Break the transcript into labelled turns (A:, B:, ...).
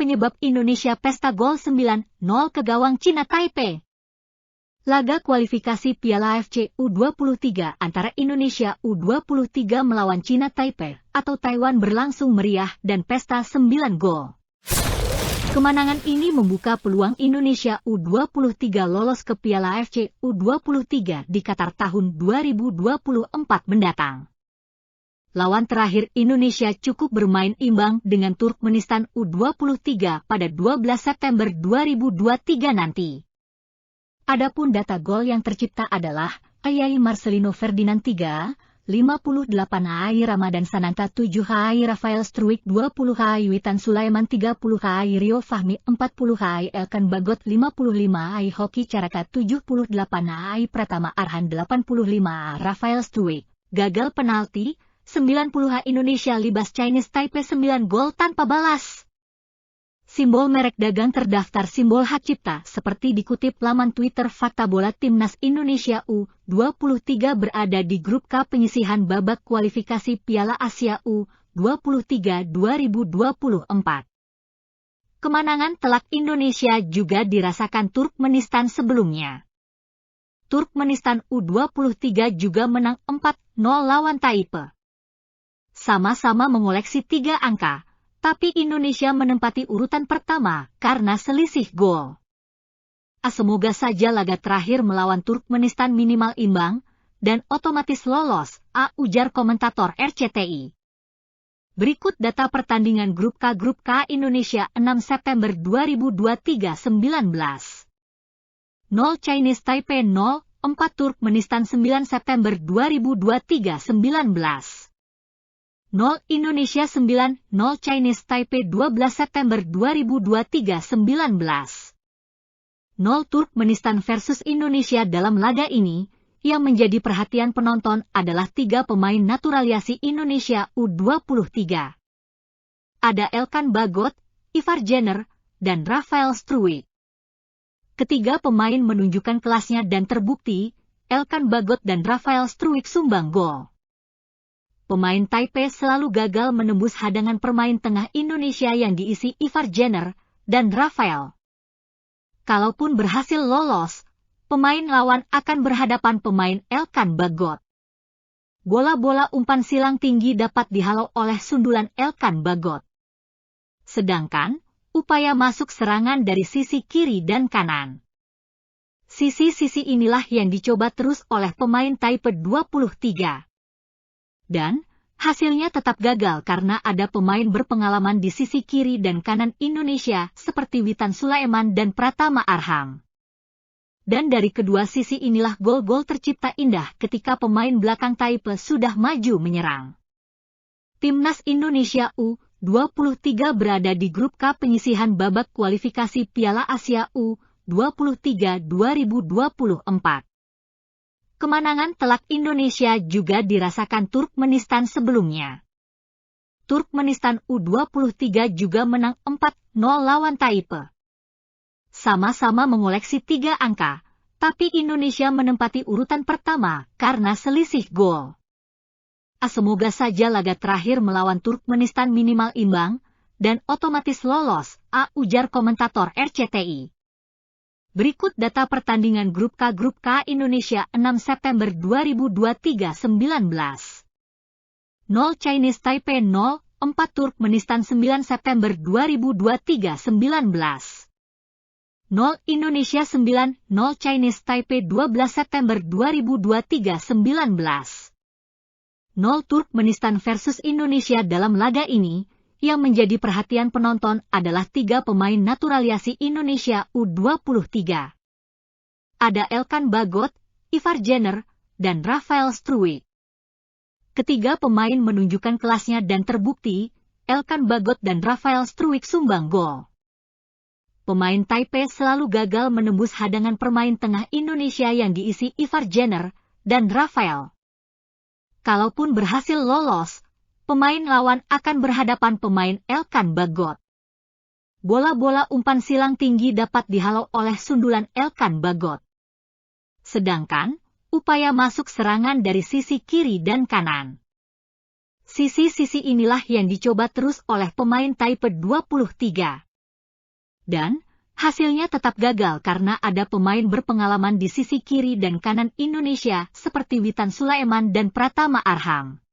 A: penyebab Indonesia pesta gol 9-0 ke gawang Cina Taipei. Laga kualifikasi Piala AFC U23 antara Indonesia U23 melawan Cina Taipei atau Taiwan berlangsung meriah dan pesta 9 gol. Kemenangan ini membuka peluang Indonesia U23 lolos ke Piala AFC U23 di Qatar tahun 2024 mendatang. Lawan terakhir Indonesia cukup bermain imbang dengan Turkmenistan U23 pada 12 September 2023 nanti. Adapun data gol yang tercipta adalah Ayai Marcelino Ferdinand 3, 58 HI Ramadan Sananta 7 HI Rafael Struik 20 HI Witan Sulaiman 30 HI Rio Fahmi 40 HI Elkan Bagot 55 HI Hoki Caraka 78 HI Pratama Arhan 85 Rafael Struik. Gagal penalti 90 HI Indonesia libas Chinese Taipei 9 gol tanpa balas. Simbol merek dagang terdaftar simbol hak cipta seperti dikutip laman Twitter Fakta Bola. Timnas Indonesia U23 berada di grup K penyisihan babak kualifikasi Piala Asia U23 2024. Kemenangan telak Indonesia juga dirasakan Turkmenistan sebelumnya. Turkmenistan U23 juga menang 4-0 lawan Taipei. Sama-sama mengoleksi 3 angka. Tapi Indonesia menempati urutan pertama karena selisih gol. Semoga saja laga terakhir melawan Turkmenistan minimal imbang dan otomatis lolos, ujar komentator RCTI. Berikut data pertandingan Grup K Indonesia 6 September 2023 19. 0 Chinese Taipei 0, 4 Turkmenistan 9 September 2023 19. 0 Indonesia 9, 0 Chinese Taipei 12 September 2023 19. 0 Turkmenistan versus Indonesia dalam laga ini, yang menjadi perhatian penonton adalah 3 pemain naturalisasi Indonesia U23. Ada Elkan Bagot, Ivar Jenner, dan Rafael Struik. Ketiga pemain menunjukkan kelasnya dan terbukti, Elkan Bagot dan Rafael Struik sumbang gol. Pemain Taipei selalu gagal menembus hadangan pemain tengah Indonesia yang diisi Ivar Jenner dan Rafael. Kalaupun berhasil lolos, pemain lawan akan berhadapan pemain Elkan Bagot. Bola-bola umpan silang tinggi dapat dihalau oleh sundulan Elkan Bagot. Sedangkan, upaya masuk serangan dari sisi kiri dan kanan. Sisi-sisi inilah yang dicoba terus oleh pemain Taipei 23. Dan, hasilnya tetap gagal karena ada pemain berpengalaman di sisi kiri dan kanan Indonesia seperti Witan Sulaiman dan Pratama Arhan. Dan dari kedua sisi inilah gol-gol tercipta indah ketika pemain belakang Taipei sudah maju menyerang. Timnas Indonesia U23 berada di grup K penyisihan babak kualifikasi Piala Asia U23 2024. Kemenangan telak Indonesia juga dirasakan Turkmenistan sebelumnya. Turkmenistan U23 juga menang 4-0 lawan Taipei. Sama-sama mengoleksi 3 angka, tapi Indonesia menempati urutan pertama karena selisih gol. Semoga saja laga terakhir melawan Turkmenistan minimal imbang dan otomatis lolos, ujar komentator RCTI. Berikut data pertandingan Grup K Indonesia 6 September 2023 19. 0 Chinese Taipei 0, 4 Turkmenistan 9 September 2023 19. 0 Indonesia 9, 0 Chinese Taipei 12 September 2023 19. 0 Turkmenistan versus Indonesia dalam laga ini, yang menjadi perhatian penonton adalah 3 pemain naturalisasi Indonesia U23. Ada Elkan Bagot, Ivar Jenner, dan Rafael Struik. Ketiga pemain menunjukkan kelasnya dan terbukti, Elkan Bagot dan Rafael Struik sumbang gol. Pemain Taipei selalu gagal menembus hadangan pemain tengah Indonesia yang diisi Ivar Jenner dan Rafael. Kalaupun berhasil lolos, pemain lawan akan berhadapan pemain Elkan Bagot. Bola-bola umpan silang tinggi dapat dihalau oleh sundulan Elkan Bagot. Sedangkan, upaya masuk serangan dari sisi kiri dan kanan. Sisi-sisi inilah yang dicoba terus oleh pemain Taipei 23. Dan hasilnya tetap gagal karena ada pemain berpengalaman di sisi kiri dan kanan Indonesia seperti Witan Sulaiman dan Pratama Arham.